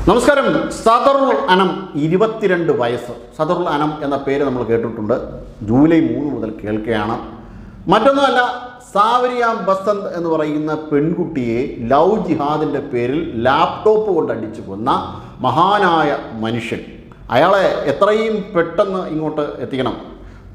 നമസ്കാരം. സദറുൽ അനം 22 വയസ്സ്. സദറുൽ അനം എന്ന പേര് നമ്മൾ കേട്ടിട്ടുണ്ട്. ജൂലൈ 3 മുതൽ കേൾക്കുകയാണ്. മറ്റൊന്നുമല്ല, സാവരിയ ബസന്ത് എന്ന് പറയുന്ന പെൺകുട്ടിയെ ലവ് ജിഹാദിൻ്റെ പേരിൽ ലാപ്ടോപ്പ് കൊണ്ട് അടിച്ചു കൊന്ന മഹാനായ മനുഷ്യൻ. അയാളെ എത്രയും പെട്ടെന്ന് ഇങ്ങോട്ട് എത്തിക്കണം,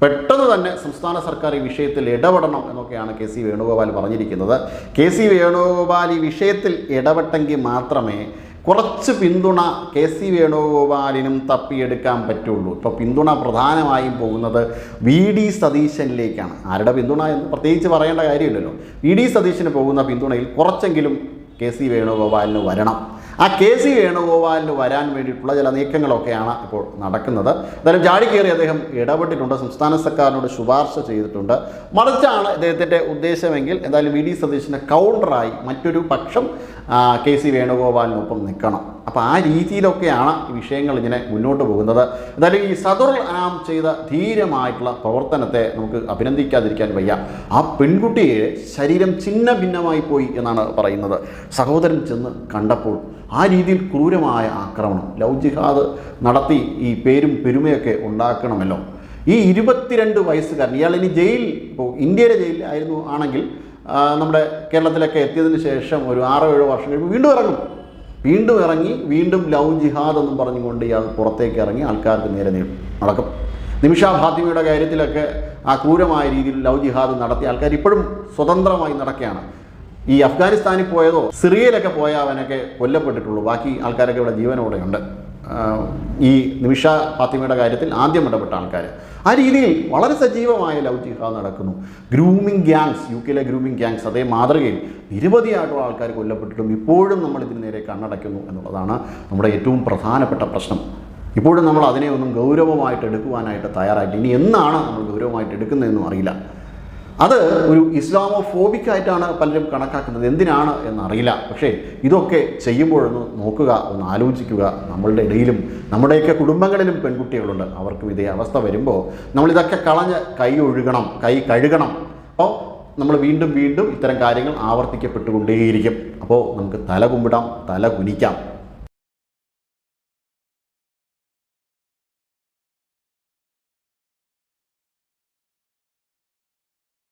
പെട്ടെന്ന് തന്നെ സംസ്ഥാന സർക്കാർ ഈ വിഷയത്തിൽ ഇടപെടണം എന്നൊക്കെയാണ് കെ സി വേണുഗോപാൽ പറഞ്ഞിരിക്കുന്നത്. കെ സി വേണുഗോപാൽ ഈ വിഷയത്തിൽ ഇടപെട്ടെങ്കിൽ മാത്രമേ കുറച്ച് പിന്തുണ കെ സി വേണുഗോപാലിനും തപ്പിയെടുക്കാൻ പറ്റുള്ളൂ. ഇപ്പോൾ പിന്തുണ പ്രധാനമായും പോകുന്നത് വി ഡി സതീശനിലേക്കാണ്. ആരുടെ പിന്തുണ എന്ന് പ്രത്യേകിച്ച് പറയേണ്ട കാര്യമില്ലല്ലോ. വി ഡി സതീശന് പോകുന്ന പിന്തുണയിൽ കുറച്ചെങ്കിലും കെ സി വേണുഗോപാലിന് വരണം. ആ കെ സി വേണുഗോപാലിന് വരാൻ വേണ്ടിയിട്ടുള്ള ചില നീക്കങ്ങളൊക്കെയാണ് ഇപ്പോൾ നടക്കുന്നത്. എന്തായാലും ചാടിക്കേറി അദ്ദേഹം ഇടപെട്ടിട്ടുണ്ട്, സംസ്ഥാന സർക്കാരിനോട് ശുപാർശ ചെയ്തിട്ടുണ്ട്. മറിച്ചാണ് അദ്ദേഹത്തിൻ്റെ ഉദ്ദേശമെങ്കിൽ എന്തായാലും വി ഡി സതീശന് കൗണ്ടറായി മറ്റൊരു പക്ഷം കെ സി വേണുഗോപാലിനൊപ്പം നിൽക്കണം. അപ്പോൾ ആ രീതിയിലൊക്കെയാണ് ഈ വിഷയങ്ങൾ ഇങ്ങനെ മുന്നോട്ട് പോകുന്നത്. എന്തായാലും ഈ സദറുൽ അനാം ചെയ്ത ധീരമായിട്ടുള്ള പ്രവർത്തനത്തെ നമുക്ക് അഭിനന്ദിക്കാതിരിക്കാൻ വയ്യ. ആ പെൺകുട്ടിയെ ശരീരം ഛിന്ന ഭിന്നമായി പോയി എന്നാണ് പറയുന്നത്. സഹോദരൻ ചെന്ന് കണ്ടപ്പോൾ ആ രീതിയിൽ ക്രൂരമായ ആക്രമണം, ലവ് ജിഹാദ് നടത്തി ഈ പേരും പെരുമയൊക്കെ ഉണ്ടാക്കണമല്ലോ. ഈ 22 വയസ്സുകാരൻ, ഇയാൾ ഇനി ജയിൽ, ഇപ്പോൾ ഇന്ത്യയിലെ ജയിലിൽ ആണെങ്കിൽ നമ്മുടെ കേരളത്തിലൊക്കെ എത്തിയതിന് ശേഷം ഒരു 6-7 വർഷം കഴിയുമ്പോൾ വീണ്ടും ഇറങ്ങി വീണ്ടും ലവ് ജിഹാദ് എന്നും പറഞ്ഞുകൊണ്ട് ഇയാൾ പുറത്തേക്ക് ഇറങ്ങി ആൾക്കാർക്ക് നേരെ നടക്കും. നിമിഷ ഫാത്തിമയുടെ കാര്യത്തിലൊക്കെ ആ ക്രൂരമായ രീതിയിൽ ലവ് ജിഹാദ് നടത്തിയ ആൾക്കാർ ഇപ്പോഴും സ്വതന്ത്രമായി നടക്കുകയാണ്. ഈ അഫ്ഗാനിസ്ഥാനിൽ പോയതോ സിറിയയിലൊക്കെ പോയ അവനൊക്കെ കൊല്ലപ്പെട്ടിട്ടുള്ളൂ. ബാക്കി ആൾക്കാരൊക്കെ ഇവിടെ ജീവനോടെയുണ്ട്. ഈ നിമിഷ ഫാത്തിമയുടെ കാര്യത്തിൽ ആദ്യം ഇടപെട്ട ആൾക്കാർ ആ രീതിയിൽ വളരെ സജീവമായ ലവ് ജിഹാദ് നടക്കുന്നു. Grooming gangs, UK grooming gangs, അതേ മാതൃകയിൽ നിരവധിയായിട്ടുള്ള ആൾക്കാർ കൊല്ലപ്പെട്ടിട്ടും ഇപ്പോഴും നമ്മൾ ഇതിന് നേരെ കണ്ണടയ്ക്കുന്നു എന്നുള്ളതാണ് നമ്മുടെ ഏറ്റവും പ്രധാനപ്പെട്ട പ്രശ്നം. ഇപ്പോഴും നമ്മൾ അതിനെ ഒന്നും ഗൗരവമായിട്ട് എടുക്കുവാനായിട്ട് തയ്യാറായിട്ട്, ഇനി എന്നാണ് നമ്മൾ ഗൗരവമായിട്ട് എടുക്കുന്നതെന്നും അറിയില്ല. അത് ഒരു ഇസ്ലാമോഫോബിക്കായിട്ടാണ് പലരും കണക്കാക്കുന്നത്. എന്തിനാണ് എന്നറിയില്ല. പക്ഷേ ഇതൊക്കെ ചെയ്യുമ്പോഴൊന്ന് നോക്കുക, ഒന്ന് ആലോചിക്കുക. നമ്മളുടെ ഇടയിലും നമ്മുടെയൊക്കെ കുടുംബങ്ങളിലും പെൺകുട്ടികളുണ്ട്. അവർക്കും ഇതേ അവസ്ഥ വരുമ്പോൾ നമ്മളിതൊക്കെ കളഞ്ഞ് കൈ കഴുകണം. അപ്പോൾ നമ്മൾ വീണ്ടും ഇത്തരം കാര്യങ്ങൾ ആവർത്തിക്കപ്പെട്ടുകൊണ്ടേയിരിക്കും. അപ്പോൾ നമുക്ക് തല കുമ്പിടാം, തല കുനിക്കാം.